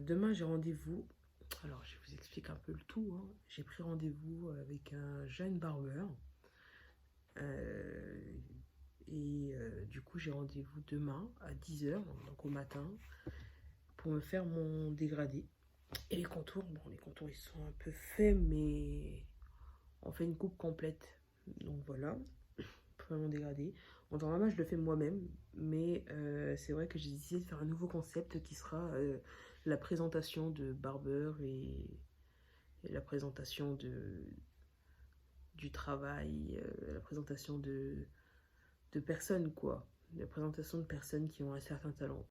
Demain, j'ai rendez-vous. Alors, je vous explique un peu le tout, hein. J'ai pris rendez-vous avec un jeune barbeur. Euh, du coup, j'ai rendez-vous demain à 10h, donc au matin, pour me faire mon dégradé. Et les contours, bon, les contours, ils sont un peu faits, mais on fait une coupe complète. Donc voilà, pour faire mon dégradé. En temps normal, je le fais moi-même, mais c'est vrai que j'ai décidé de faire un nouveau concept qui sera la présentation de barbeur et la présentation du travail, la présentation de personnes, quoi. La présentation de personnes qui ont un certain talent.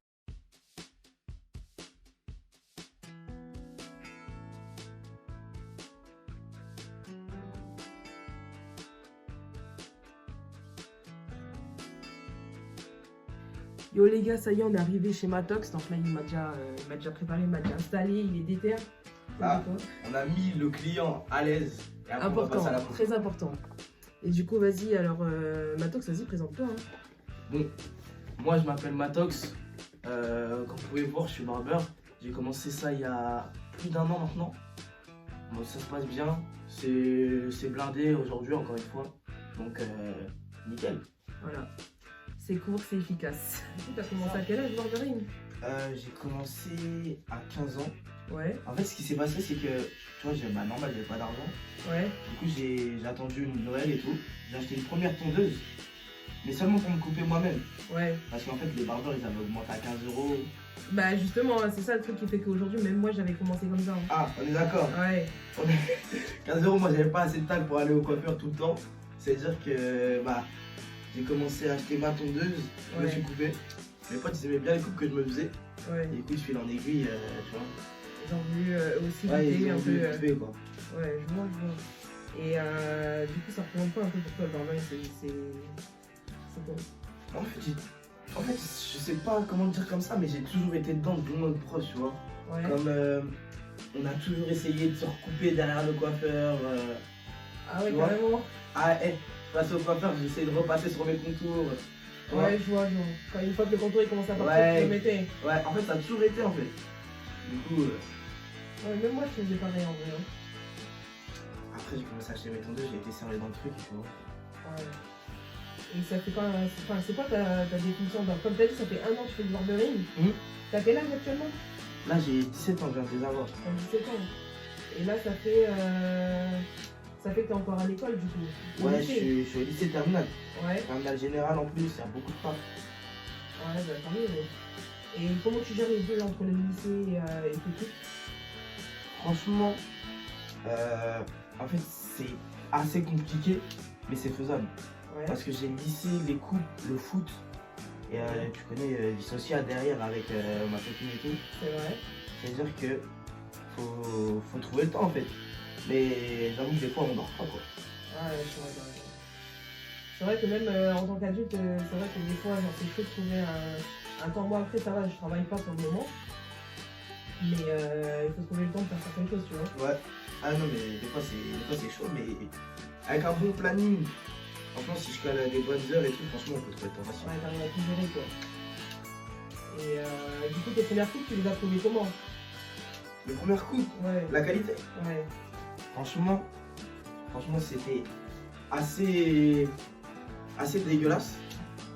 Yo les gars, ça y est, on est arrivé chez Matox. Donc là, il m'a déjà préparé, il m'a déjà installé, il est déter. Ah, on a mis le client à l'aise. Et après, on va Important, passer à la très important. Et du coup, vas-y, alors Matox, vas-y, présente-toi. Hein. Bon, moi je m'appelle Matox. Comme vous pouvez voir, je suis barbeur. J'ai commencé ça il y a plus d'1 an maintenant. Bon, ça se passe bien. C'est blindé aujourd'hui, encore une fois. Donc, nickel. Voilà. C'est court, c'est efficace. Tu as commencé à quel âge, barbering? J'ai commencé à 15 ans. Ouais. En fait, ce qui s'est passé, c'est que, tu vois, normal, j'avais pas d'argent. Ouais. Du coup, j'ai attendu Noël et tout. J'ai acheté une première tondeuse, mais seulement pour me couper moi-même. Ouais. Parce qu'en fait, les barbeurs, ils avaient augmenté à 15 euros. Bah justement, c'est ça le truc qui fait qu'aujourd'hui, même moi, j'avais commencé comme ça. Hein. Ah, on est d'accord. Ouais. 15 euros, moi, j'avais pas assez de temps pour aller au coiffeur tout le temps. C'est-à-dire que, bah, j'ai commencé à acheter ma tondeuse, je me suis coupé. Mes potes, ils aimaient bien les coupes que je me faisais. Ouais. Et du coup, je file en aiguille, tu vois. Ils ont voulu aussi ils un ont peu. voulu couper, quoi. Ouais, je vois, je vois. Et du coup, ça représente pas un peu pour toi le barbering, c'est bon. En fait, je sais pas comment dire comme ça, mais j'ai toujours été dedans de mode proche, tu vois. Ouais. Comme on a toujours essayé de se recouper derrière le coiffeur. Ah ouais, carrément. Ah, passe au coiffeur, j'essaie de repasser sur mes contours. Ouais, je vois. Quand une fois que le contour il commence à partir, ouais, tu le mettais. Ouais, en fait, ça a toujours été en fait. Du coup. Ouais, même moi je faisais pareil en vrai. Hein. Après, j'ai commencé à acheter mes tondeuses, j'ai été serré dans le truc, tu vois. Ouais. Et ça fait pas. Enfin, c'est quoi ta définition? Comme t'as dit, ça fait 1 an que tu fais du barbering. T'as quel âge actuellement? Là, j'ai 17 ans, je viens de les avoir. T'as 17 ans. Et là, ça fait. Ça fait que t'es encore à l'école du coup. Ouais, je suis au lycée terminal. Ouais. Terminal général en plus, il y a beaucoup de taf. Ouais, bah tant mieux. Et comment tu gères les deux entre le lycée et tes trucs? Franchement, en fait, c'est assez compliqué, mais c'est faisable. Ouais. Parce que j'ai le lycée, les coupes, le foot, et tu connais vie sociale derrière avec ma copine et tout. C'est vrai. C'est-à-dire que faut trouver le temps en fait. Mais j'avoue que des fois on dort pas quoi. Ouais, c'est vrai que même en tant qu'adulte, c'est vrai que des fois, c'est chaud de trouver un temps. Moi, après, ça va, je travaille pas pour le moment. Mais il faut trouver le temps de faire certaines choses, tu vois. Ouais. Ah non, mais des fois c'est chaud, mais avec un bon planning, franchement, si je cale des bonnes heures et tout, franchement, on peut trouver le temps facile. Ouais, t'arrives à tout gérer, quoi. Et du coup, tes premières coupes, tu les as trouvées comment? Les premières coupes, ouais. La qualité. Ouais. Franchement, c'était assez dégueulasse.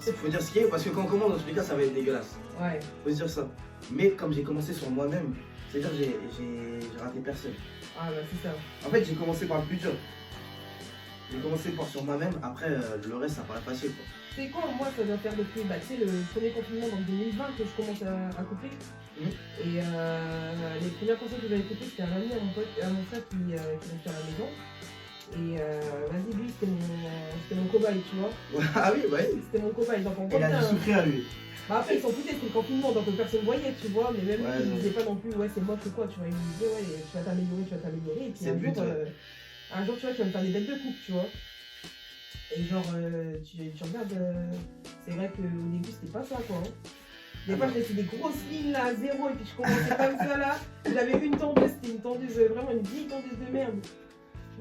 Faut dire ce qu'il y a, parce que quand on commence, dans tous les cas, ça va être dégueulasse. Ouais. Faut se dire ça. Mais comme j'ai commencé sur moi-même, c'est-à-dire que j'ai raté personne. Ah bah c'est ça. En fait, j'ai commencé par le plus dur. J'ai commencé par sur moi-même, après le reste, ça paraît facile quoi. C'est quoi, moi, ça doit faire depuis tu sais, le premier confinement en 2020 que je commence à couper. Et les premières personnes que j'avais coupées, c'était un ami à mon frère qui restait à la maison. Et vas-y, lui, c'était mon cobaye, tu vois. Ah oui, ouais. C'était mon cobaye. Donc on il a dû souffrir à lui. Bah après, ils s'en foutaient, c'était le confinement, donc personne voyait, tu vois. Mais même lui, il non. disait pas non plus, ouais, c'est moche ou quoi, tu vois. Il me disait, ouais, tu vas t'améliorer. Et puis un jour, tu vois, tu vas me faire des bêtes de coupe, tu vois. Et genre, tu regardes, c'est vrai qu'au début, c'était pas ça, quoi. Hein. Des fois, je laissais des grosses lignes là à zéro, et puis je commençais comme ça là. J'avais vu une tondeuse, c'était une tondeuse, vraiment une vieille tondeuse de merde.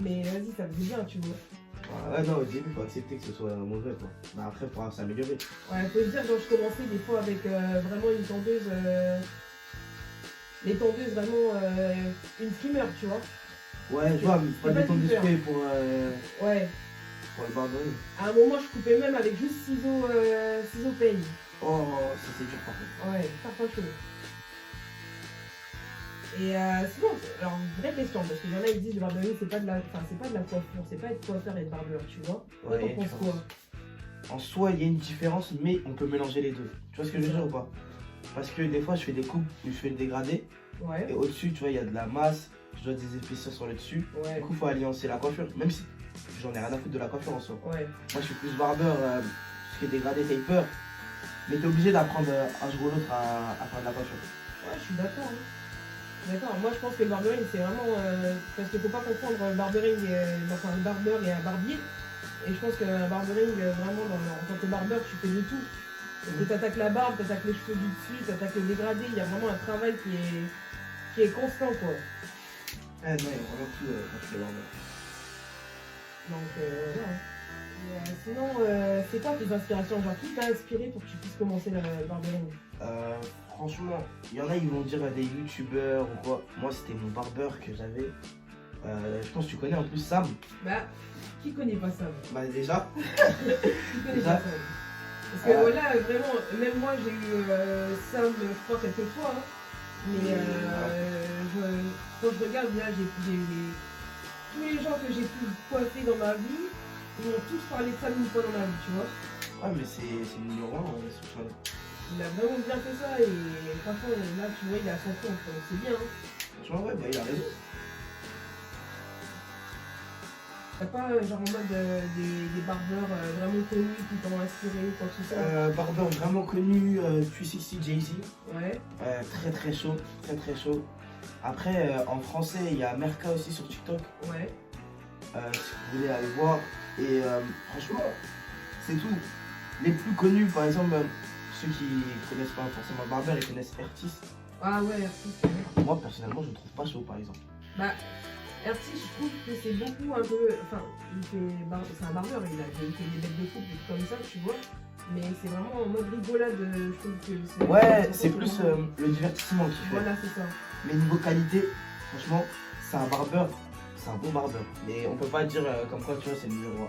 Mais vas-y, ça faisait bien, tu vois. Ouais, non, au début, faut accepter que ce soit mauvais, quoi. Mais après, il faudra s'améliorer. Ouais, faut se dire, genre, je commençais des fois avec vraiment une tondeuse. les tondeuses vraiment une primeur, tu vois. Ouais, je vois, mais c'est pas pas des tondeuses super. spray Ouais. pour le barbering. À un moment, je coupais même avec juste ciseaux peigne. Oh, ça c'est dur par contre. Ouais, parfois chaud. Et sinon, alors vraie question, parce qu'il y en a qui disent le barbering c'est pas de la, enfin, c'est pas de la coiffure, c'est pas être coiffeur et être barbeur, tu vois. Toi, Ouais, t'en penses quoi? En soi, il y a une différence, mais on peut mélanger les deux. Tu vois ce que je veux dire ou pas? Parce que des fois, je fais des coupes où je fais le dégradé, Ouais. et au-dessus, tu vois, il y a de la masse, je dois des épaisseurs sur le dessus. Ouais. Du coup, il faut alliancer la coiffure, même si j'en ai rien à foutre de la coiffure en soi. Ouais. Moi, je suis plus barbeur, ce qui est dégradé, taper, mais t'es obligé d'apprendre un jour ou l'autre à faire de la coiffure. Ouais, je suis d'accord. Hein. D'accord, moi je pense que le barbering c'est vraiment. Parce qu'il ne faut pas confondre barbering enfin, un barbeur et un barbier. Et je pense qu'un barbering, vraiment, en tant que barbeur, tu fais de tout. Parce que tu attaques la barbe, tu attaques les cheveux du dessus, tu attaques le dégradé, il y a vraiment un travail qui est constant quoi. Ah non, il y a vraiment tout quand je fais barbeur. Donc voilà. Et, sinon, c'est quoi tes inspirations? Genre, qui t'a inspiré pour que tu puisses commencer le barbering? Franchement, il y en a, ils vont dire des youtubeurs ou quoi. Moi, c'était mon barbeur que j'avais. Je pense que tu connais en plus Sam. Bah, qui connaît pas ça? Bah, déjà. Qui connaît pas ça? Parce que voilà, vraiment, même moi j'ai eu Sam, je crois, quelques fois. Hein. Mais quand je regarde, là, tous les gens que j'ai pu coiffer dans ma vie, ils m'ont tous parlé de Sam une fois dans ma vie, tu vois. Ouais, mais c'est le numéro 1 sur Channel. Il a vraiment bien fait ça et franchement, là, tu vois, il est à son compte, donc c'est bien. Hein. Franchement, ouais, bah, il a raison. T'as pas genre en mode des barbeurs vraiment connus qui t'ont inspiré, quoi que ce soit? Barbeur vraiment connu, 360 Jay-Z. Ouais. Très très chaud, très très chaud. Après, en français, il y a Merka aussi sur TikTok. Ouais. Si vous voulez aller voir. Et franchement, c'est tout. Les plus connus, par exemple, ceux qui connaissent pas forcément le barbeur, ils connaissent Ertis. Ah ouais, Ertis. Moi, personnellement, je le trouve pas chaud, par exemple. Bah, Ertis, je trouve que c'est beaucoup un peu. Enfin, c'est un barbeur, il fait des bêtes de coupe, des trucs comme ça, tu vois. Mais c'est vraiment en mode rigolade, je trouve que c'est. Ouais, c'est plus le divertissement qui fait. Voilà, c'est ça. Mais niveau qualité, franchement, c'est un barbeur, c'est un bon barbeur. Mais on peut pas dire comme quoi, tu vois, c'est le numéro 1.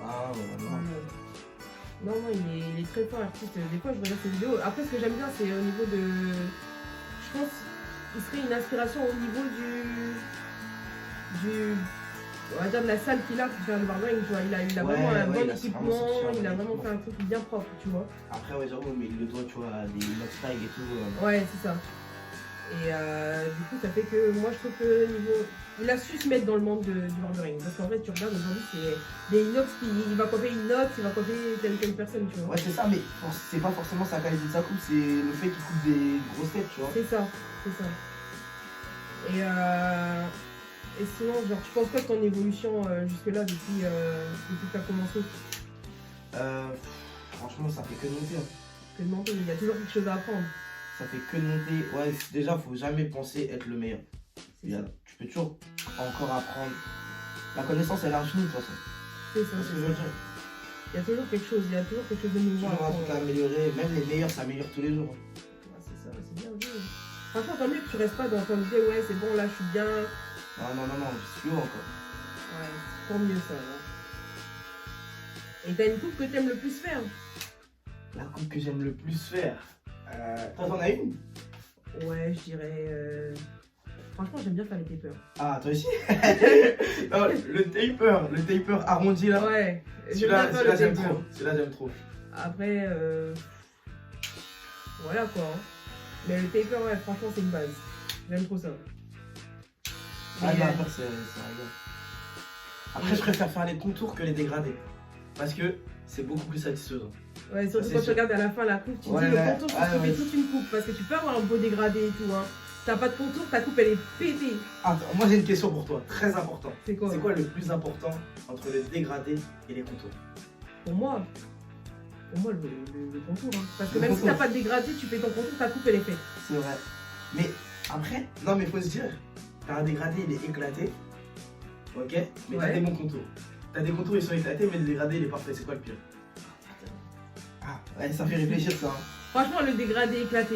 Non, il est très fort, artiste. Des fois, je regarde ses vidéos. Après, ce que j'aime bien, c'est au niveau de. Je pense qu'il serait une inspiration au niveau on va dire de la salle qu'il a pour faire le barbering, tu vois. Il a vraiment un bon équipement, il a vraiment fait un truc bien propre, tu vois. Après, ouais, j'avoue, mais il le doit, tu vois, à des lifestyle et tout. Ouais, c'est ça. Et du coup, ça fait que moi, je trouve que niveau. Il a su se mettre dans le monde du barbering. Parce qu'en fait, tu regardes aujourd'hui, c'est des inox il va coiffer inox, il va coiffer telle personne, tu vois. Ouais, c'est ça, mais c'est pas forcément sa qualité de sa coupe, c'est le fait qu'il coupe des grosses têtes, tu vois. C'est ça, c'est ça. Et sinon, genre, tu penses quoi de ton évolution jusque-là depuis que tu as commencé? Franchement, ça fait que de monter. Hein. Que de monter, il y a toujours quelque chose à apprendre. Ça fait que de monter. Ouais, déjà, faut jamais penser être le meilleur. Tu peux toujours encore apprendre. La connaissance, elle est infinie, de toute façon. C'est ça, c'est ce que je veux dire. Il y a toujours quelque chose, de nouveau. Toujours un truc à améliorer. Même les meilleurs s'améliorent tous les jours. Ouais, c'est ça, c'est bien vu. Franchement, tant mieux que tu restes pas dans ton idée, ouais, c'est bon, là, je suis bien. Non, je suis haut encore. Ouais, tant mieux ça. Là. Et t'as une coupe que t'aimes le plus faire? La coupe que j'aime le plus faire. Toi, t'en as une? Ouais, je dirais. Franchement, j'aime bien faire les tapers. Ah, toi aussi? Non, le taper arrondi là. Ouais, celui-là, j'aime trop. Celui-là, j'aime trop. Après, voilà quoi. Hein. Mais le taper, ouais, franchement, c'est une base. J'aime trop ça. Ah, non, après, c'est rigolo. Après, je préfère faire les contours que les dégradés. Parce que c'est beaucoup plus satisfaisant. Ouais, surtout quand tu regardes à la fin la coupe, tu dis le contour, tu fais toute une coupe. Parce que tu peux avoir un beau dégradé et tout. Hein. T'as pas de contour, ta coupe elle est pétée. Attends, moi j'ai une question pour toi, très important. C'est quoi? C'est quoi le plus important entre le dégradé et les contours? Pour moi, le contour. Hein. Parce que même si t'as pas de dégradé, tu fais ton contour, ta coupe elle est faite. C'est vrai. Mais après, non mais faut se dire, t'as un dégradé, il est éclaté. Ok? Mais t'as des bons contours. T'as des contours, ils sont éclatés, mais le dégradé, il est parfait. C'est quoi le pire? Ah, ouais, ça fait réfléchir ça. Hein. Franchement, le dégradé éclaté.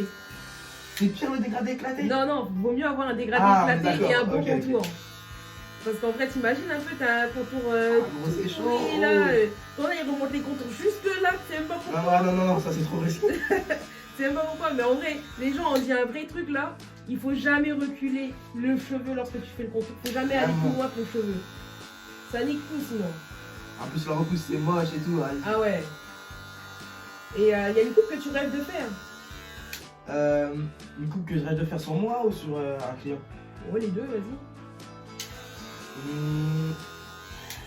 C'est pire le dégradé éclaté. Non, vaut mieux avoir un dégradé éclaté et un bon contour. Parce qu'en vrai, t'imagines un peu, t'as un contour. C'est chaud. Oui, là, toi, il remonte les contours jusque là, c'est même pas pourquoi. Non, ça c'est trop risqué. C'est même pas pourquoi, mais en vrai, les gens ont dit un vrai truc là. Il faut jamais reculer le cheveu lorsque tu fais le contour. Faut jamais aller plus loin que le cheveu. Ça nique tout sinon. En plus, la repousse c'est moche et tout. Hein. Ah ouais. Et il y a une coupe que tu rêves de faire. Une coupe que je rêve de faire sur moi ou sur un client? Ouais, les deux, vas-y.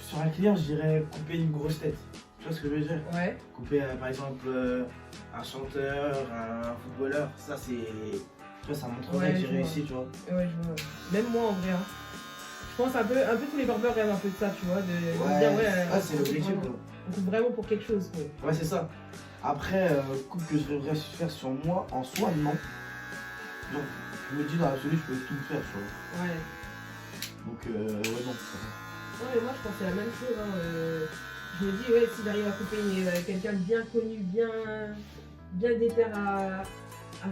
Sur un client, je dirais couper une grosse tête. Tu vois ce que je veux dire? Ouais. Couper par exemple un chanteur, un footballeur, ça c'est. Tu vois, ça montrerait que j'ai réussi, tu vois. Ouais, je vois. Même moi en vrai. Hein. Je pense un peu tous les barbeurs rêvent un peu de ça, tu vois. De dire, ouais, c'est l'objectif. On coupe vraiment pour quelque chose, quoi. Ouais, c'est ça. Après, coupe que je rêverais faire sur moi, en soi, non. Donc, je me dis dans l'absolu, je peux tout faire, tu vois. Ouais. Donc, ouais, non, ça va. Ouais, mais moi je pense que c'est la même chose. Hein. Je me dis, ouais, si j'arrive à couper quelqu'un de bien connu, bien déter à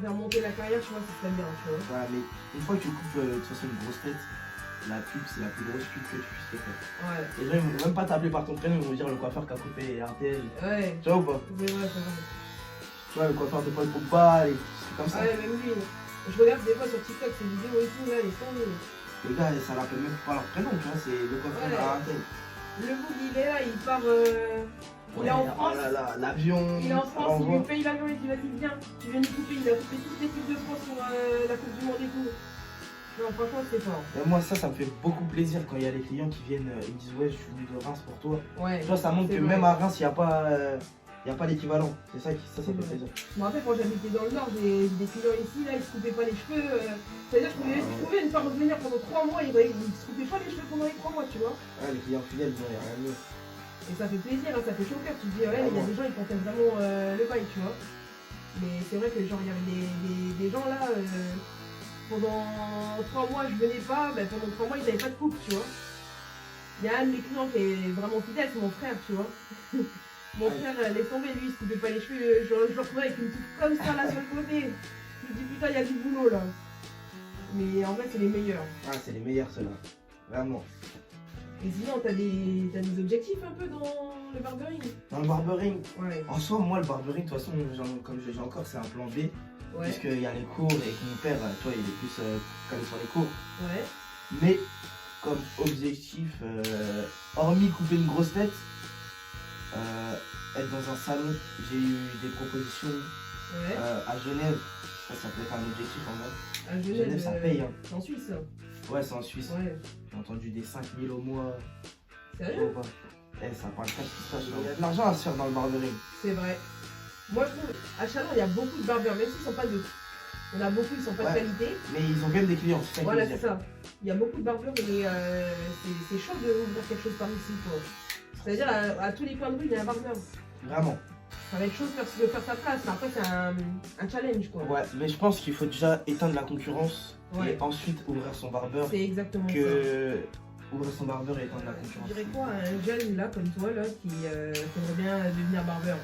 faire monter la carrière, tu vois, ça serait bien, tu vois. Ouais, mais une fois que tu coupes de toute façon une grosse tête, la pub, c'est la plus grosse pub que tu puisses te faire. Ouais. Les gens, ils vont même pas t'appeler par ton prénom, ils vont dire le coiffeur qui a coupé RTL. Ouais. Tu vois ou pas? C'est vrai, c'est vrai. Tu vois, le coiffeur de Paul Pogba, et c'est comme ça. Ouais, même lui. Je regarde des fois sur TikTok ces vidéos et tout, là, ils sont nuls. Les gars, ça l'appelle même pas leur prénom, tu vois, c'est le coiffeur de RTL. Le boug, il est là, il part. Il est en France. Oh là là, l'avion. Il est en France, il lui paye l'avion et il dit vas-y, viens. Tu viens nous couper, il a coupé toute l'équipe de France pour la Coupe du Monde et tout. Non, franchement, c'est fort. Et moi, ça me fait beaucoup plaisir quand il y a des clients qui viennent, ils me disent ouais, je suis venu de Reims pour toi. Ouais. Tu vois, ça montre que vrai. même à Reims, il n'y a pas l'équivalent. C'est ça ça fait plaisir. Moi, en fait, quand j'habitais dans le Nord, j'ai des clients ici, là, ils se coupaient pas les cheveux. C'est-à-dire, je pouvais une fois revenir pendant 3 mois, ils se coupaient pas les cheveux pendant les 3 mois, tu vois. Ouais, les clients fidèles, il n'y a rien de mieux. Et ça fait plaisir, hein, ça fait chaud au cœur. Tu te dis, ouais, il y a des gens, ils comprennent vraiment le bail, tu vois. Mais c'est vrai que, genre, il y avait des gens là, pendant 3 mois, je venais pas, ben, pendant 3 mois, ils n'avaient pas de coupe, tu vois. Il y a un de mes clients qui est vraiment fidèle, c'est mon frère, tu vois. Mon frère, laisse tomber, lui, il se coupait pas les cheveux. Je le retrouvais avec une coupe comme ça là sur le côté. Je me dis, putain, il y a du boulot là. Mais en vrai, c'est les meilleurs. Ah, c'est les meilleurs ceux-là. Vraiment. Et sinon, t'as des objectifs un peu dans le barbering? Dans le barbering? Ouais. En soi, moi, le barbering, de toute façon, comme je le dis encore, c'est un plan B. Ouais. Puisqu'il y a les cours et que mon père, toi, il est plus calé sur les cours. Ouais. Mais, comme objectif, hormis couper une grosse tête, être dans un salon, j'ai eu des propositions à Genève. Ça peut être un objectif en vrai. À Genève, ça paye. Hein. C'est en Suisse, ça? Ouais, c'est en Suisse. Ouais. J'ai entendu des 5000 au mois. Sérieux? Ça parle pas qui se passe. Il y a de l'argent à se faire dans le barbering. C'est vrai. Moi, je trouve, à Chalon, il y a beaucoup de barbeurs, même s'ils sont pas de. Il y en a beaucoup, ils sont pas de qualité. Mais ils ont quand même des clients, c'est ça. Voilà, c'est ça. Il y a beaucoup de barbeurs, mais c'est chaud de ouvrir quelque chose par ici, quoi. C'est-à-dire, à tous les coins de rue, il y a un barbeur. Vraiment. Ça va être chaud de faire sa place, mais après, c'est un challenge, quoi. Ouais, mais je pense qu'il faut déjà éteindre la concurrence et ensuite ouvrir son barbeur. C'est exactement ça. Ouvrir son barbeur et éteindre la concurrence. Je dirais quoi, un jeune là, comme toi, là, qui aimerait bien devenir barbeur?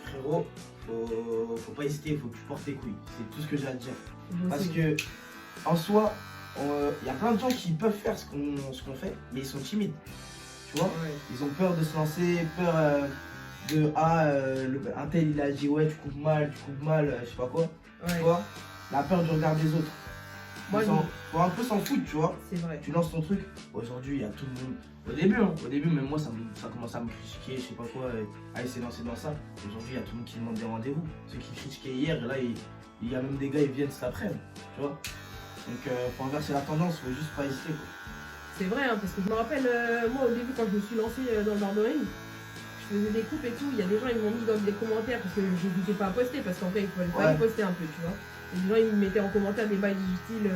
Frérot, faut pas hésiter, faut que tu portes tes couilles. C'est tout ce que j'ai à te dire. Parce que, en soi, il y a plein de gens qui peuvent faire ce qu'on fait, mais ils sont timides. Tu vois, ils ont peur de se lancer, peur un tel il a dit ouais tu coupes mal, je sais pas quoi. Tu vois, la peur du regard des autres. Faut un peu s'en foutre, tu vois. C'est vrai. Tu lances ton truc. Aujourd'hui, il y a tout le monde. Au début, même moi, ça commence à me critiquer, je sais pas quoi. Il s'est lancé dans ça. Aujourd'hui, il y a tout le monde qui demande des rendez-vous. Ceux qui critiquaient hier, et là, il y a même des gars, ils viennent cet après-midi. Tu vois. Donc, faut inverser la tendance, faut juste pas hésiter, quoi. C'est vrai, hein, parce que je me rappelle, moi, au début, quand je me suis lancée dans le barbering, je faisais des coupes et tout. Il y a des gens, ils m'ont mis dans des commentaires parce que je n'hésitais pas à poster, parce qu'en fait, il fallait pas y poster un peu, tu vois. Et les gens, ils me mettaient en commentaire des bails du style,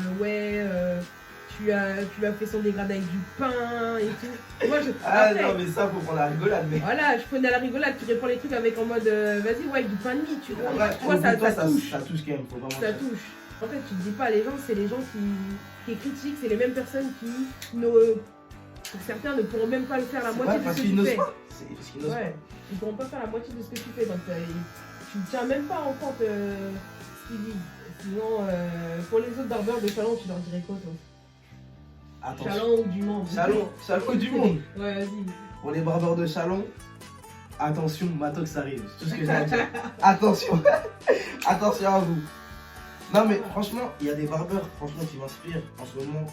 tu as fait son dégradé avec du pain et tout. Moi, après, non, mais ça, faut prendre la rigolade. Mais... Voilà, je prenais à la rigolade, tu réponds les trucs avec en mode, vas-y, ouais, avec du pain de mie, tu vois. Ouais, tu vois, ça touche. Ça touche quand même, faut vraiment. Ça touche. En fait, tu te dis pas, les gens, c'est les gens qui critiquent, c'est les mêmes personnes qui, pour certains, ne pourront même pas le faire la moitié de ce que tu fais. Parce qu'ils n'osent pas. Ils pourront pas faire la moitié de ce que tu fais, donc tu ne tiens même pas en compte suivi. Sinon, pour les autres barbeurs de Chalon, tu leur dirais quoi, toi? Attention. Chalon ou du Mans? Chalon du monde. Ouais, vas-y. Pour les barbeurs de Chalon, attention, Matox arrive. C'est tout ce que j'ai à dire. Attention. Attention à vous. Non mais franchement, il y a des barbeurs franchement qui m'inspirent en ce moment.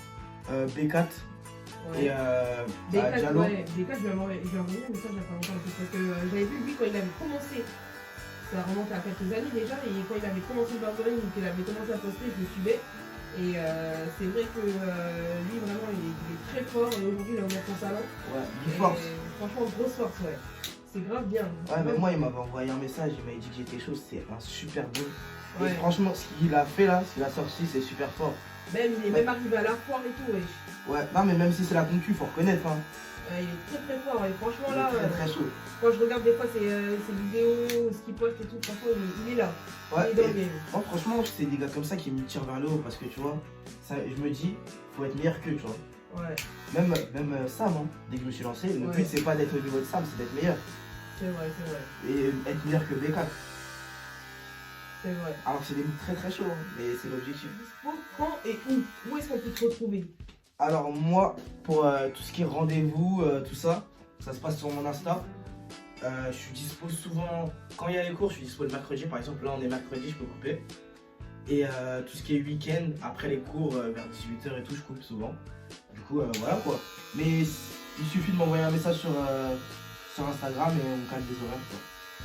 B4 Ouais. et Diallo. Ouais, B4, je lui ai envoyé un message il y a pas longtemps. Parce que j'avais vu lui quand il avait commencé. Ça remonte à quelques années déjà. Et quand il avait commencé le barbering, qu'il avait commencé à poster, je le suivais. Et c'est vrai que lui vraiment il est très fort. Et aujourd'hui il a ouvert son salon. Ouais, du force. Franchement, grosse force, ouais. C'est grave bien. Ouais, mais moi il m'avait envoyé un message, il m'avait dit que j'étais chaud, c'est un super bon. Ouais. Et franchement, ce qu'il a fait là, ce qu'il a sorti, c'est super fort. Même, il est même arrivé à la foire et tout, wesh. Ouais, non mais même si c'est la concu, faut reconnaître hein. Il est très très fort et franchement Il là, est très chaud. quand je regarde des fois ses vidéos, ce qu'il poste et tout, franchement il est là. Ouais, il est dans le game. moi, franchement, c'est des gars comme ça qui me tirent vers le haut parce que tu vois, ça, je me dis, faut être meilleur qu'eux, tu vois. Ouais, Même Sam, hein, dès que je me suis lancé, le Ouais. but c'est pas d'être au niveau de Sam, c'est d'être meilleur. c'est vrai, c'est vrai. Et être meilleur que B4. C'est vrai. Alors c'est des mots très très chauds, hein, mais c'est l'objectif. Dispo quand et où? Où est-ce qu'on peut te retrouver? Alors moi, pour tout ce qui est rendez-vous, tout ça, ça se passe sur mon Insta. Je suis dispo souvent, quand il y a les cours, je suis dispo le mercredi. Par exemple, là on est mercredi, je peux couper. Et tout ce qui est week-end, après les cours, vers 18h et tout, je coupe souvent. Du coup, voilà quoi. Mais il suffit de m'envoyer un message sur Instagram et on cale des horaires quoi.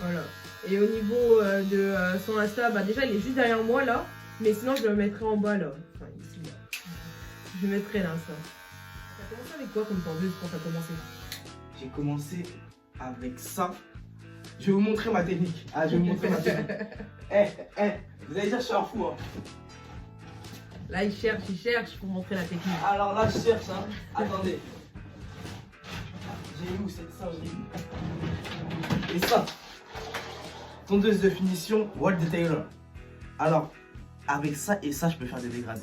Voilà. Et au niveau de son Insta, bah déjà il est juste derrière moi là. Mais sinon je le mettrai en bas là. Enfin ici là. Je le mettrai là ça. T'as commencé avec quoi comme tendeuse quand t'as commencé? J'ai commencé avec ça. Je vais vous montrer ma technique. Ah, je vais vous montrer ma technique. Vous allez dire je suis un fou hein. Là il cherche pour montrer la technique. Alors là je cherche hein. Attendez. J'ai où cette singerie? Et ça. Tondeuse de finition Walt Taylor. Alors, avec ça et ça, je peux faire des dégradés.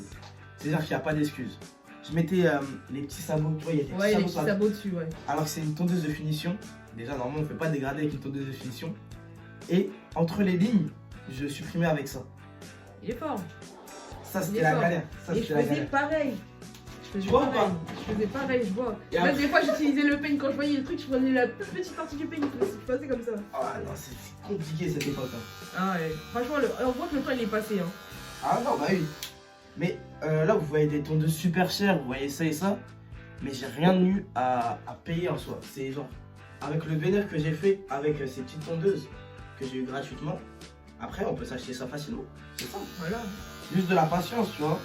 C'est-à-dire qu'il n'y a pas d'excuse. Je mettais les petits sabots, tu vois, il y a des Ouais, les petits petits sabots dessus, ouais. Alors que c'est une tondeuse de finition. Déjà, normalement, on ne fait pas dégrader avec une tondeuse de finition. Et entre les lignes, je supprimais avec ça. Il est fort. Ça, c'était la galère. Ça, Et je c'était la faisais galère. pareil. Tu vois ou pas? Je faisais pareil, je vois. Et Même après- des fois, j'utilisais le peigne quand je voyais le truc, je prenais la toute petite partie du peigne, je faisais comme ça. Ah non, c'est compliqué cette époque. Hein. Ah ouais, franchement, on voit que le temps il est passé. Hein. Ah non, bah oui. Mais là, vous voyez des tondeuses super chères, vous voyez ça et ça. Mais j'ai rien eu à payer en soi. C'est genre, avec le vénère que j'ai fait avec ces petites tondeuses que j'ai eu gratuitement, après, on peut s'acheter ça facilement. C'est ça. Voilà. Juste de la patience, tu vois.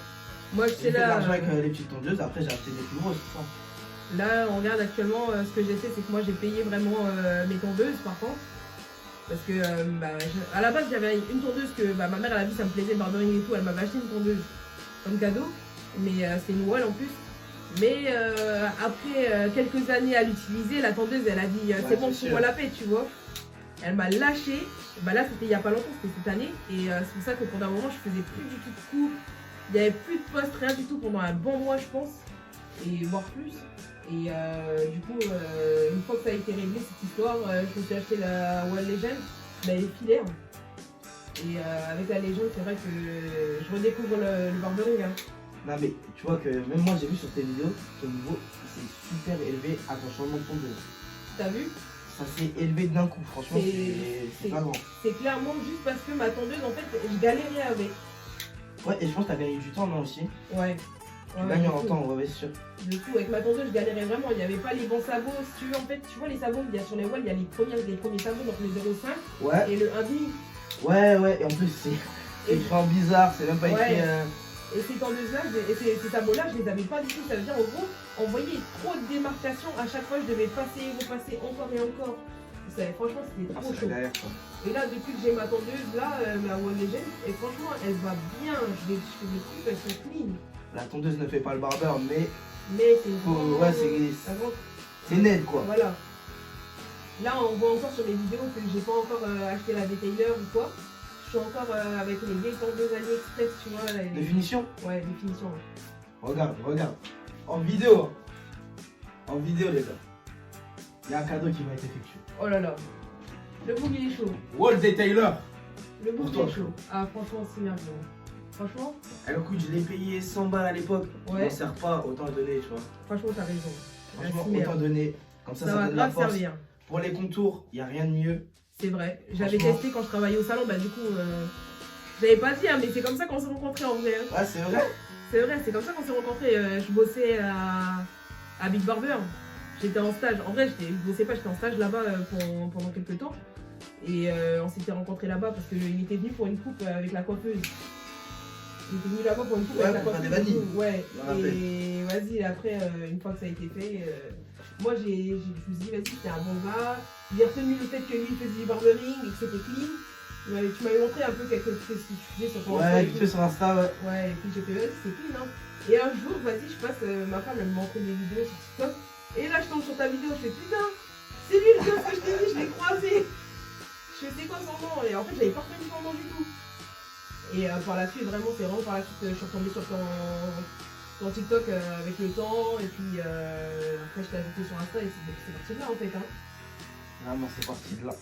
Moi, je J'ai sais fait de là. l'argent avec les petites tondeuses, après j'ai acheté des plus grosses. C'est ça. Là, on regarde actuellement ce que j'ai fait, c'est que moi j'ai payé vraiment mes tondeuses par contre. Parce que à la base, j'avais une tondeuse que ma mère elle a vu, ça me plaisait le barbering et tout, elle m'avait acheté une tondeuse comme cadeau. Mais c'est une Wall en plus. Mais après quelques années à l'utiliser, la tondeuse elle a dit c'est bon, pour moi la paix, tu vois. Elle m'a lâché. Bah là, c'était il y a pas longtemps, c'était cette année. Et c'est pour ça que pendant un moment, je faisais plus du tout de coups. Il n'y avait plus de poste, rien du tout pendant un bon mois, je pense. Et voire plus. Et du coup, une fois que ça a été réglé, cette histoire, je me suis acheté la Wall Legend. Bah, elle est filaire. Et avec la Legend, c'est vrai que je redécouvre le barbering. Hein. Non mais tu vois que même moi j'ai vu sur tes vidéos, ton niveau c'est super élevé à ton changement de tondeuse. T'as vu? Ça s'est élevé d'un coup, franchement c'est pas grand. C'est clairement juste parce que ma tondeuse, en fait, je galérais avec. Ouais, et je pense que t'as gagné du temps, non aussi? Ouais. Tu gagnes en temps, ouais, c'est sûr. Du coup, avec ma tondeuse, je galérais vraiment. Il n'y avait pas les bons sabots. Si tu veux, en fait, tu vois les sabots, il y a sur les walls, il y a les premiers sabots, donc le 0,5 Ouais, et le 1,5. ouais, et en plus c'est écrit en bizarre, c'est même pas écrit. Et ces tondeuses-là, et ces sabots-là, je les avais pas du tout. Ça veut dire, en gros, on voyait trop de démarcations. À chaque fois, je devais passer, repasser encore et encore. Franchement, c'était trop chaud. Galère, quoi. Et là, depuis que j'ai ma tondeuse, là, la One Legend, et franchement, elle va bien. Je fais des trucs, elles sont clean. La tondeuse ne fait pas le barbeur, mais Mais c'est une ouais, c'est net quoi. Voilà. Là, on voit encore sur les vidéos que j'ai pas encore acheté la détailleur ou quoi. Je suis encore avec les vieilles tondeuses AliExpress, tu vois. De finition? Ouais, de finition. Regarde. En vidéo. En vidéo, les gars. Il y a un cadeau qui va être effectué. Oh là là. Le bouc, il est chaud. Walt Taylor. Le Pour bout toi. est chaud. Ah, franchement, c'est merde. Franchement, Écoute, je l'ai payé 100 balles à l'époque. Je ouais. m'en sers pas, autant le donner, tu vois. Franchement, t'as raison. Franchement, Merci, autant donner. Comme ça ça va donne la grave force. servir. Pour les contours, il n'y a rien de mieux. C'est vrai. J'avais Franchement. testé quand je travaillais au salon. Bah, du coup, j'avais pas dit, hein, mais c'est comme ça qu'on s'est rencontrés en vrai. Ouais, c'est vrai. C'est vrai, c'est comme ça qu'on s'est rencontrés. Je bossais à Big Barber. J'étais en stage. En vrai, je bossais pas, j'étais en stage là-bas pendant quelques temps. Et on s'était rencontrés là-bas parce qu'il était venu pour une coupe avec la coiffeuse. Il était venu là-bas pour une coupe Ouais, avec la pour faire coiffeuse. des vanilles. Ouais. Je me rappelle. Et vas-y, après, une fois que ça a été fait, moi je me suis dit, vas-y, c'est un bon gars. J'ai retenu le fait que lui il faisait du barbering et que c'était clean. Tu m'avais montré un peu ce que tu faisais sur ton Ouais, et vite tout. fait sur Insta, ouais. Ouais, et puis j'ai fait, vas-y, c'est clean, hein. Et un jour, vas-y, je passe, ma femme, elle me montrait des vidéos sur TikTok. Et là, je tombe sur ta vidéo, je fais, putain, c'est lui le gars que je t'ai dit, je l'ai croisé. Je fais, c'est quoi son nom? Et en fait, j'avais pas reconnu son nom du tout. Et par la suite, vraiment, c'est vraiment par la suite, je suis retombée sur ton TikTok avec le temps. Et puis après, je t'ai ajouté sur Insta et c'est parti de là, en fait. Hein. Vraiment, c'est parti de là.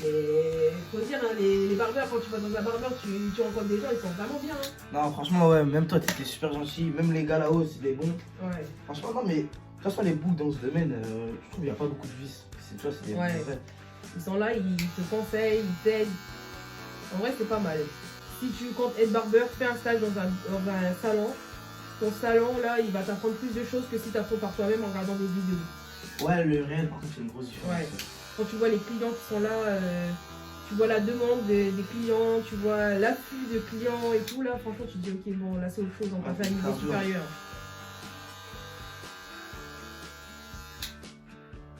Mais faut dire, hein, les barbeurs, quand tu vas dans un barbeur, tu rencontres des gens, ils sont vraiment bien. Hein. Non, franchement, ouais, même toi, t'étais super gentil. Même les gars là-haut, c'est des bons. Ouais. Franchement, non, mais de toute façon, les boucs dans ce domaine, je trouve qu'il n'y a pas beaucoup de vices. Tu vois, c'est des Ouais. vrais. Ils sont là, ils te conseillent, ils t'aident. En vrai, c'est pas mal. Si tu comptes être barbeur, fais un stage dans un salon. Ton salon, là, il va t'apprendre plus de choses que si tu apprends par toi-même en regardant des vidéos. Ouais, le réel, par contre, c'est une grosse différence. Ouais. Quand tu vois les clients qui sont là, tu vois la demande des clients, tu vois l'afflux de clients et tout, là, franchement, tu te dis, ok, bon, là, c'est autre chose, on passe à un niveau supérieur.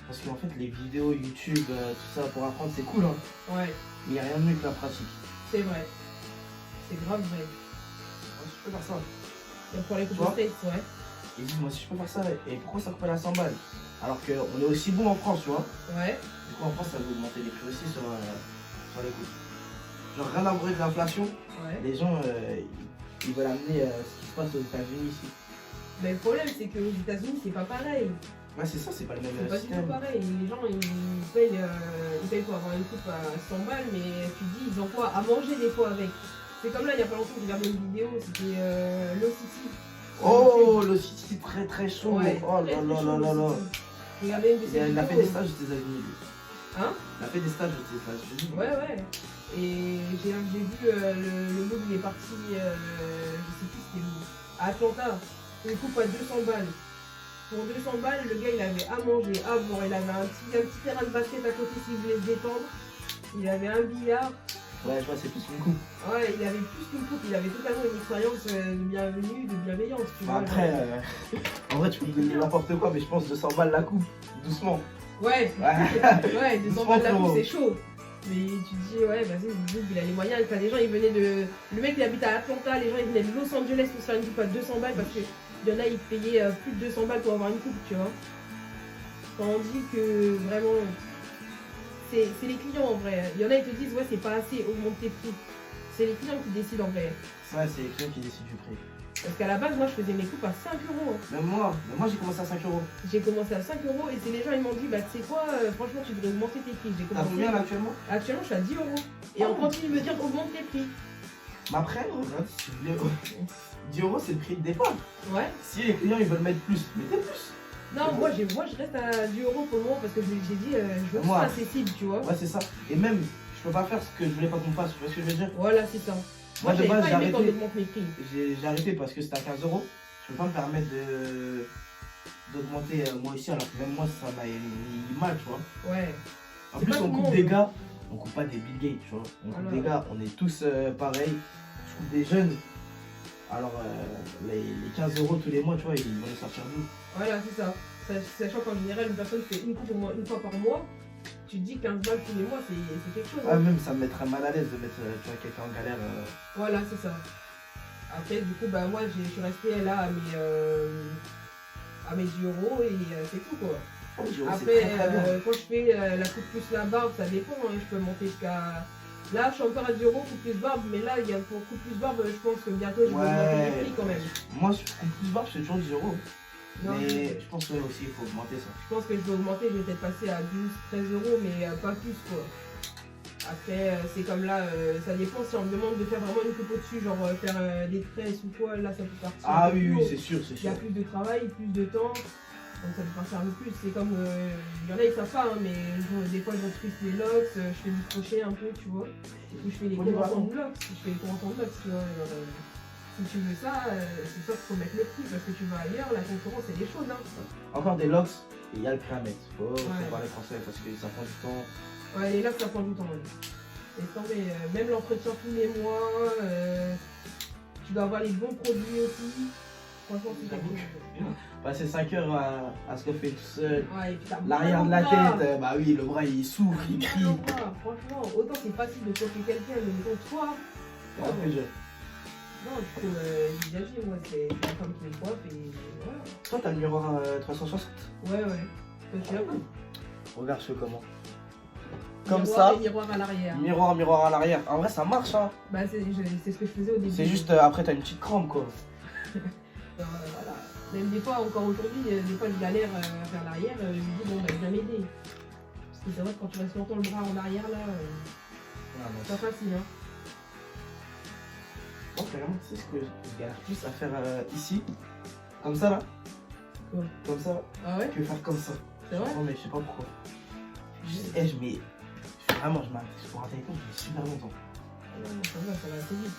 Parce qu'en fait, les vidéos YouTube, tout ça, pour apprendre, c'est cool, hein. Ouais, Mais il n'y a rien de mieux que la pratique. c'est vrai. C'est grave vrai. Moi, je peux faire ça. Et pour les Tu vois coupes ouais. Et dis, moi, si je peux faire ça, et pourquoi ça coûte à 100 balles? Alors qu'on est aussi bon en France, tu vois. Ouais. Du coup, en France, ça veut augmenter les prix aussi sur les coûts. Genre, rien à voir avec l'inflation, Ouais. les gens, ils veulent amener ce qui se passe aux États-Unis ici. Mais le problème, c'est qu'aux États-Unis, c'est pas pareil. Ouais, c'est ça, c'est pas le même C'est pas du système. tout pareil. Les gens, ils payent pour avoir une coupe à 100 balles, mais tu te dis, ils ont quoi à manger des fois avec. C'est comme là, il y a pas longtemps, j'ai regardé une vidéo, c'était Low City. Oh, le City très très chaud. Ouais, Oh très, là très là chaud, là là Low là. City. J'ai regardé une de ses Il a fait vidéos. des stages aux États-Unis, lui. Hein? Il a fait des stages aux États-Unis. Ouais, ouais. Et j'ai vu le mot, il est parti, je sais plus c'était où, à Atlanta. Une coupe à 200 balles. Pour 200 balles, le gars, il avait à manger, à boire. Il avait un petit terrain de basket à côté s'il voulait se détendre. Il avait un billard. Ouais, je vois, c'est plus une coupe. Ouais, il avait plus qu'une coupe. Il avait totalement une expérience de bienvenue, de bienveillance. Tu vois, Après, en vrai, tu peux me donner n'importe quoi, mais je pense 200 balles la coupe. Doucement. Ouais, Ouais. ouais, 200 balles la coupe, c'est chaud. Mais tu te dis, ouais, vas-y, le groupe, il a les moyens. T'as des gens, ils venaient de. Le mec, il habite à Atlanta, les gens, ils venaient de Los Angeles pour se faire une coupe à 200 balles parce que. Il y en a, ils payaient plus de 200 balles pour avoir une coupe, tu vois. Tandis que vraiment, c'est les clients en vrai. Il y en a, ils te disent, ouais, c'est pas assez, augmente tes prix. C'est les clients qui décident en vrai. Ouais, c'est les clients qui décident du prix. Parce qu'à la base, moi, je faisais mes coupes à 5 euros. Même moi j'ai commencé à 5 euros. J'ai commencé à 5 euros et c'est les gens, ils m'ont dit, bah, tu sais quoi, franchement, tu devrais augmenter tes prix. J'ai T'as commencé. combien là actuellement? Actuellement, je suis à 10 euros. Et on continue de me dire, augmente tes prix. Mais après, regarde, si tu veux, 10 euros c'est le prix de départ. Ouais. Si les clients ils veulent mettre plus, mettez plus. Non, moi, je reste à 10 euros pour le moment parce que j'ai dit, je veux que ce Moi. soit accessible, tu vois. Ouais, c'est ça. Et même, je peux pas faire ce que je voulais pas qu'on fasse, tu vois ce que je veux dire? Voilà, c'est ça. Moi de j'avais base, pas j'ai aimé quand on arrêté. augmente mes prix. J'ai arrêté parce que c'était à 15 euros. Je peux pas me permettre d'augmenter moi aussi, alors que même moi ça m'a mis mal, tu vois. Ouais. En C'est plus, pas on tout le coupe monde. des gars, on coupe pas des Bill Gates, tu vois. On coupe Alors. des gars, on est tous pareils. Je coupe des jeunes. Alors, les 15 euros tous les mois, tu vois, ils vont les sortir d'où? Voilà, c'est ça. Sachant qu'en général, une personne fait une coupe au moins une fois par mois, tu te dis 15 balles tous les mois, c'est quelque chose. Ah, Hein. même ça me mettrait mal à l'aise de mettre tu vois, quelqu'un en galère. Voilà, c'est ça. Après, du coup, bah, moi, je suis restée là à mes 10 euros et c'est tout, quoi. Oh, je dirais, Après, c'est très bien. quand je fais la coupe plus la barbe, ça dépend. Hein, je peux monter jusqu'à. Là, je suis encore à 10 euros, coupe plus barbe, mais là, il y a pour coupe plus barbe, je pense que bientôt, je vais augmenter les prix quand même. Moi, je coupe plus barbe, c'est toujours 10 euros. Non, Mais je pense que aussi, il faut augmenter ça. je pense que je vais augmenter, je vais peut-être passer à 12, 13 euros, mais pas plus, quoi. Après, c'est comme là, ça dépend si on me demande de faire vraiment une coupe au-dessus, genre faire des tresses ou quoi, là ça peut partir. Ah oui, plus oui, haut. c'est sûr, c'est Il y a sûr. plus de travail, plus de temps, donc ça peut partir un peu plus. C'est comme, il y en a qui savent pas, hein, mais des fois je retwist les locks, je fais du crochet un peu, tu vois. Ou je fais les conventions de locks, tu vois. Si tu veux ça, c'est sûr qu'il faut mettre le prix, parce que tu vas ailleurs, la concurrence elle est chaude. Hein. Encore des locks, et il y a le prix à mettre. Faut Ouais. parler français parce que ça prend du temps. Ouais, les locks ça prend du temps. Ouais. Et mais, même l'entretien tous les mois, tu dois avoir les bons produits aussi. Franchement, c'est quelque chose. Passer 5 heures à se coiffer tout seul. Ouais, et puis t'as L'arrière de la bras. tête, bah oui, le bras il souffre, il crie. Non, franchement, autant c'est facile de coiffer quelqu'un, mais autant toi. Et après, Non, du coup, j'ai déjà dit, moi, c'est la femme qui me coiffe et voilà. Toi, t'as le miroir 360. Ouais. Toi, tu l'as pas. Regarde, je fais comment. Comme Miroir ça. et miroir à l'arrière. Miroir à l'arrière. En vrai, ça marche, hein. Bah, c'est ce que je faisais au début. C'est juste après, t'as une petite crampe, quoi. Voilà. Même des fois, encore aujourd'hui, des fois, je galère à faire l'arrière, je me dis, bon, bah, viens m'aider. Parce que c'est vrai que quand tu restes longtemps le bras en arrière, là, c'est pas facile, hein. Moi, carrément, tu sais ce que je galère plus à faire ici, comme ça là, Quoi? comme ça, Ah ouais? que faire comme ça. C'est vrai? Non, mais je sais pas pourquoi. Vraiment, je m'arrête pour un téléphone, je mets super longtemps. Ah non, ça va assez vite.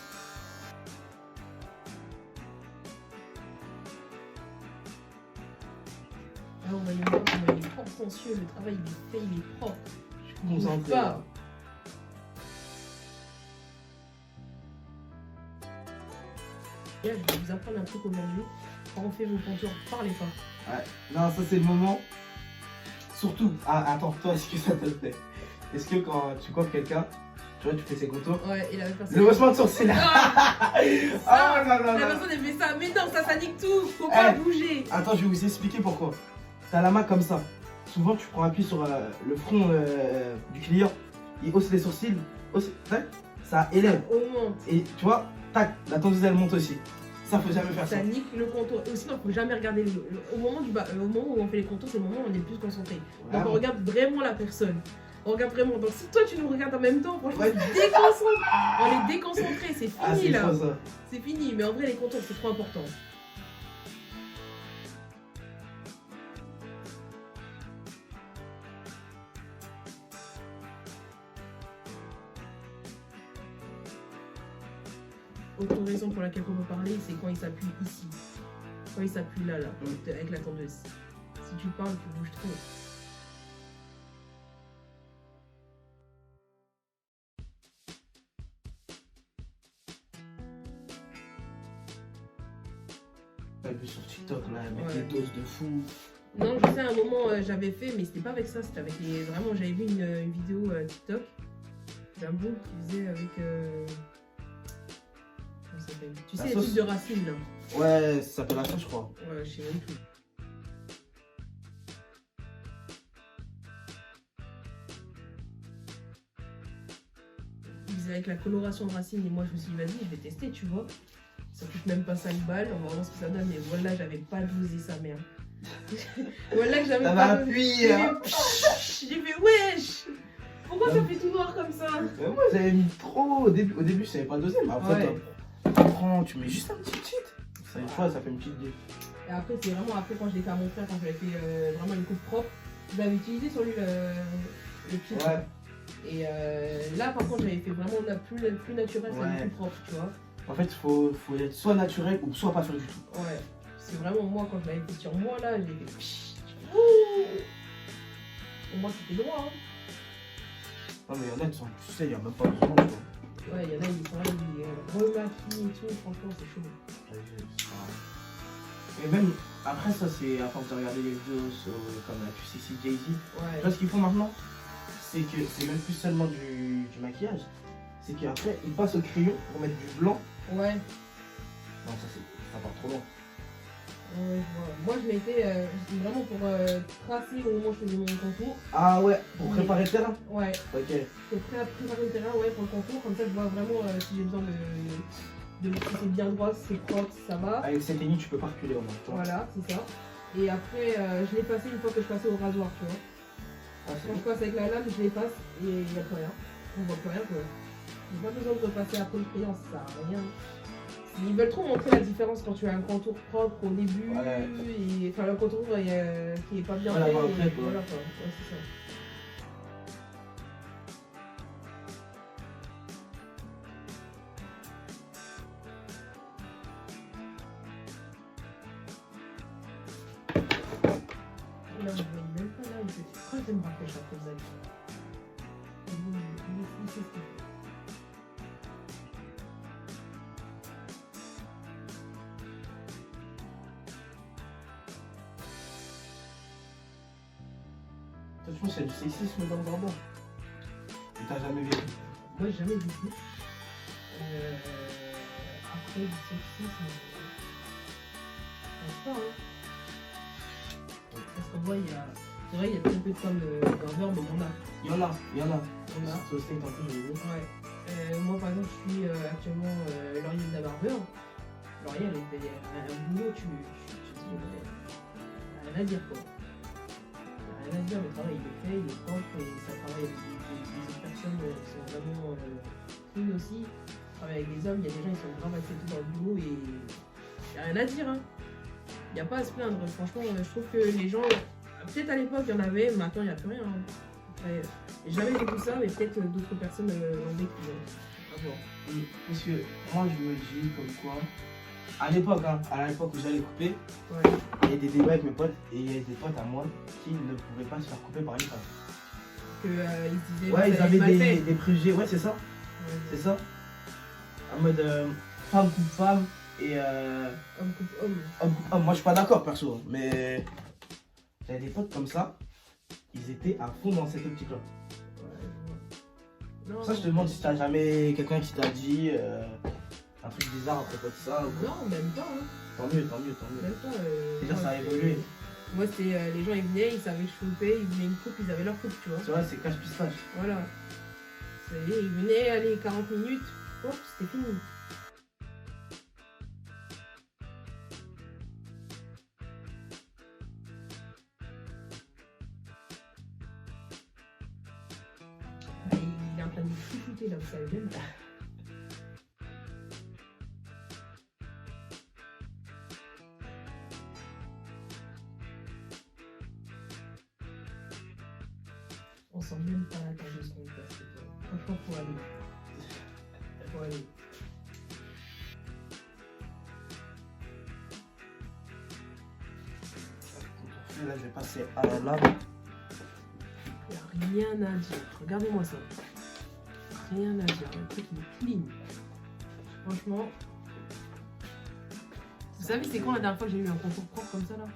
Ah, on va y voir comment il est consciencieux, le travail il est fait, il est propre. Je suis concentré. Pas. Je vais vous apprendre un truc aujourd'hui. Quand on fait vos contours, parlez pas. Ouais. Non, ça c'est le moment. Surtout, attends, toi, est-ce que ça te plaît? Est-ce que quand tu coiffes quelqu'un, tu vois, tu fais ses contours, Ouais, et la personne. le haussement de sourcil là. Ah, non, la personne elle fait ça. Mais non, ça nique tout. Faut pas bouger. Attends, je vais vous expliquer pourquoi. T'as la main comme ça. Souvent, tu prends appui sur le front du client. Il hausse les sourcils. Tac, ça élève. Augmente. Et tu vois, tac, la tondeuse elle monte aussi. Ça, faut jamais faire ça. Ça nique le contour. Et sinon, faut jamais regarder au moment où on fait les contours, c'est le moment où on est plus concentré. Donc on regarde vraiment la personne. On regarde vraiment. Donc si toi tu nous regardes en même temps, franchement, c'est déconcentré. On est déconcentré, c'est fini là. C'est fini. Mais en vrai, les contours, c'est trop important. Autre raison pour laquelle on peut parler, c'est quand il s'appuie ici. Quand il s'appuie là, avec la tondeuse. Si tu parles, tu bouges trop. T'as vu sur TikTok là, avec des doses de fou. Non, je sais, à un moment j'avais fait, mais c'était pas avec ça, c'était avec les. Vraiment, j'avais vu une vidéo TikTok d'un bout qui faisait avec. Comment ça s'appelle? Tu sais, les trucs de racines là. Ouais, ça s'appelle la sauce, je crois. Ouais, je sais même plus. Il faisait avec la coloration de racines, et moi je me suis dit, vas-y, je vais tester, tu vois. Ça coûte même pas 5 balles, on va voir ce que ça donne, mais voilà, j'avais pas dosé sa merde. Voilà que j'avais pas appuyé, hein. J'ai fait wesh. Pourquoi ça fait tout noir comme ça? Moi j'avais mis trop au début je savais pas doser, mais après tu prends, tu mets juste un petit cheat. Ça une fois ça fait une petite dé. Et après c'est vraiment après quand je l'ai fait à mon frère, quand j'avais fait vraiment une coupe propre, je l'avais utilisé sur lui le cheat. Ouais. Et là par contre j'avais fait vraiment plus naturel, c'est plus propre, tu vois. En fait faut être soit naturel ou soit pas faire du tout. Ouais. C'est vraiment moi quand je l'avais fait sur moi là, j'ai fait. Pour moi c'était droit hein. Non mais il y en a qui sont, tu sais, il n'y a même pas besoin. Ouais, il y en a qui sont là, ils remaquillent et tout, franchement c'est chaud. Et même, après ça c'est à force de regarder les vidéos comme la QCC Jay-Z. Ouais. Tu vois ce qu'ils font maintenant? C'est que c'est même plus seulement du maquillage. C'est qu'après ils passent au crayon pour mettre du blanc. Ouais. Non ça part trop loin. Ouais, je vois. Moi je mettais vraiment pour tracer au moment où je faisais mon contour. Ah ouais, pour préparer le terrain? Ouais. Ok. C'est prêt à préparer le terrain ouais, pour le contour, comme ça je vois vraiment si j'ai besoin de si c'est bien droit, si c'est propre, si ça va. Avec cette technique tu peux pas reculer au moins. Voilà, c'est ça. Et après je l'ai passé une fois que je passais au rasoir, tu vois. Ah, Quand je passe avec la lame, je l'efface et il n'y a plus rien. On voit plus rien quoi. Il n'y a pas besoin de repasser après le crayon, ça sert à rien. Ils veulent trop montrer la différence quand tu as un contour propre au début, et enfin le contour qui est pas bien fait. Voilà, Et, voilà quoi, ouais, c'est ça. Là, je vois même pas là où je suis. Pourquoi j'aime pas faire chaque chose il sait ce qu'il fait. Je pense qu'il y a du sexisme dans le barbare. Et t'as jamais vu? Moi, j'ai jamais vu. Après, du sexisme, je pense pas, hein. Parce qu'en vrai, c'est vrai, il y a très peu de femmes barbeurs, mais il y en a. Il y en a. Il y en a. Sur le steak, en plus, j'ai vu. Ouais. Moi, par exemple, je suis actuellement Laurier de la barbeur. Laurier, elle fait un boulot, tu dis, rien à dire, quoi. Rien à dire, le travail, il est fait, il est propre, et ça travaille avec des autres personnes qui sont vraiment clean aussi. Travaille avec des hommes, il y a des gens qui sont grave acceptés dans le boulot, et il n'y a rien à dire, hein. Il n'y a pas à se plaindre, franchement, je trouve que les gens, peut-être à l'époque il y en avait, maintenant il n'y a plus rien. Hein. Après, j'ai jamais vu tout ça, mais peut-être d'autres personnes l'ont vécu. À voir. Parce que moi je me dis comme quoi, à l'époque où j'allais couper, Ouais. il y a des débats avec mes potes et il y a des potes à moi qui ne pouvaient pas se faire couper par une femme. Que ils disaient Ouais, ils ça avaient mal fait. des préjugés, ouais c'est ça, Ouais. c'est ça. En mode femme coupe femme et Homme coupe homme. homme coupe homme. Moi je suis pas d'accord perso, mais j'avais des potes comme ça, ils étaient à fond dans cette optique là. Non, Pour ça je te demande si t'as jamais quelqu'un qui t'a dit un truc bizarre à propos de ça. Ou... non, même pas. Hein. Tant mieux, tant mieux, tant mieux. Même pas. Déjà moi, ça a évolué. Moi, c'était les gens, ils venaient, ils savaient que je coupais, ils venaient une coupe, ils avaient leur coupe, tu vois. Tu vois, c'est cache pistache. Voilà. Ça y est, ils venaient, allez, 40 minutes, hop, c'était fini. Il est en train de me chouchouter là, vous savez même pas. On sent même pas la cage de son place. Franchement, faut aller. Faut aller. Là, je vais passer à la lame. Il n'y a rien à dire. Regardez-moi ça. Rien à dire. Le truc, il est clean. Franchement. Vous savez, c'est quand la dernière fois que j'ai eu un contour propre comme ça là?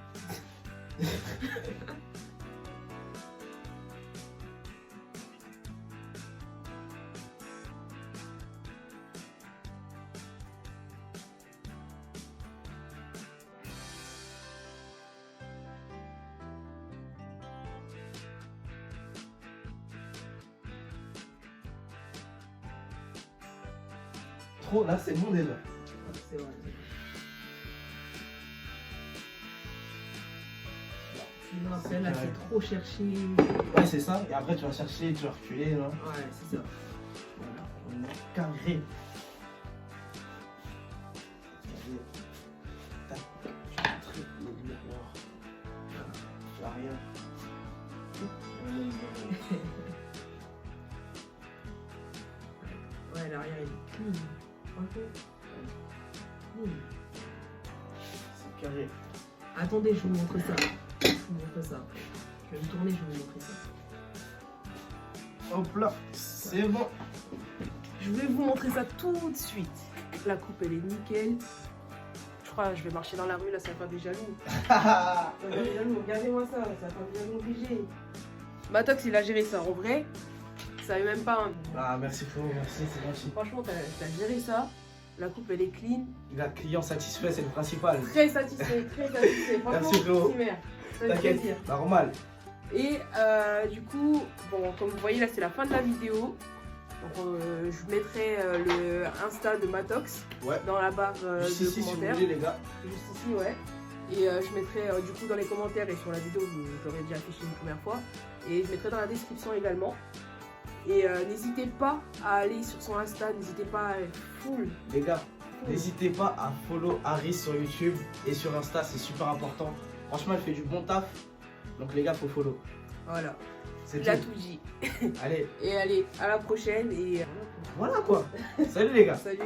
Trop, là, c'est bon déjà. C'est vrai. Sinon, après là, c'est trop cherché. Ouais, c'est ça. Et après, tu vas chercher, tu vas reculer. Là. Ouais, c'est ça. Voilà, on est carré. Tac, tu montres le miroir. Voilà, tu as rien. Ouais, l'arrière il est clean. Franchement. Clean. C'est carré. Attendez, je vous montre ça. Je vous montre ça. Je vais me tourner, je vais vous montrer ça. Hop là, c'est bon. Je vais vous montrer ça tout de suite. La coupe, elle est nickel. Je crois que je vais marcher dans la rue, là, ça va faire des jaloux. Ça va faire des jaloux, regardez-moi ça, ça va faire des jaloux obligés. Matox, il a géré ça, en vrai. Ça savait même pas. Hein. Ah, merci frérot, merci, c'est gentil. Franchement, t'as géré ça. La coupe, elle est clean. La client satisfait, c'est le principal. Très satisfait, très satisfait. Franchement, Merci, frérot. merci, mère. Ça fait T'inquiète, plaisir. normal. Et du coup, bon, comme vous voyez, là, c'est la fin de la vidéo. Donc, je mettrai le Insta de Matox dans la barre Juste de ici, si vous commentaires. voulez, les gars. Juste ici, ouais. Et je mettrai du coup dans les commentaires et sur la vidéo, je l'aurais déjà affiché une première fois. Et je mettrai dans la description également. Et n'hésitez pas à aller sur son Insta, n'hésitez pas à être full. Les gars, n'hésitez pas à follow Harris sur YouTube et sur Insta, c'est super important. Franchement, elle fait du bon taf. Donc les gars, faut follow. Voilà, C'est il a tout. tout dit. Allez, Et allez, à la prochaine et voilà quoi. Salut les gars. salut.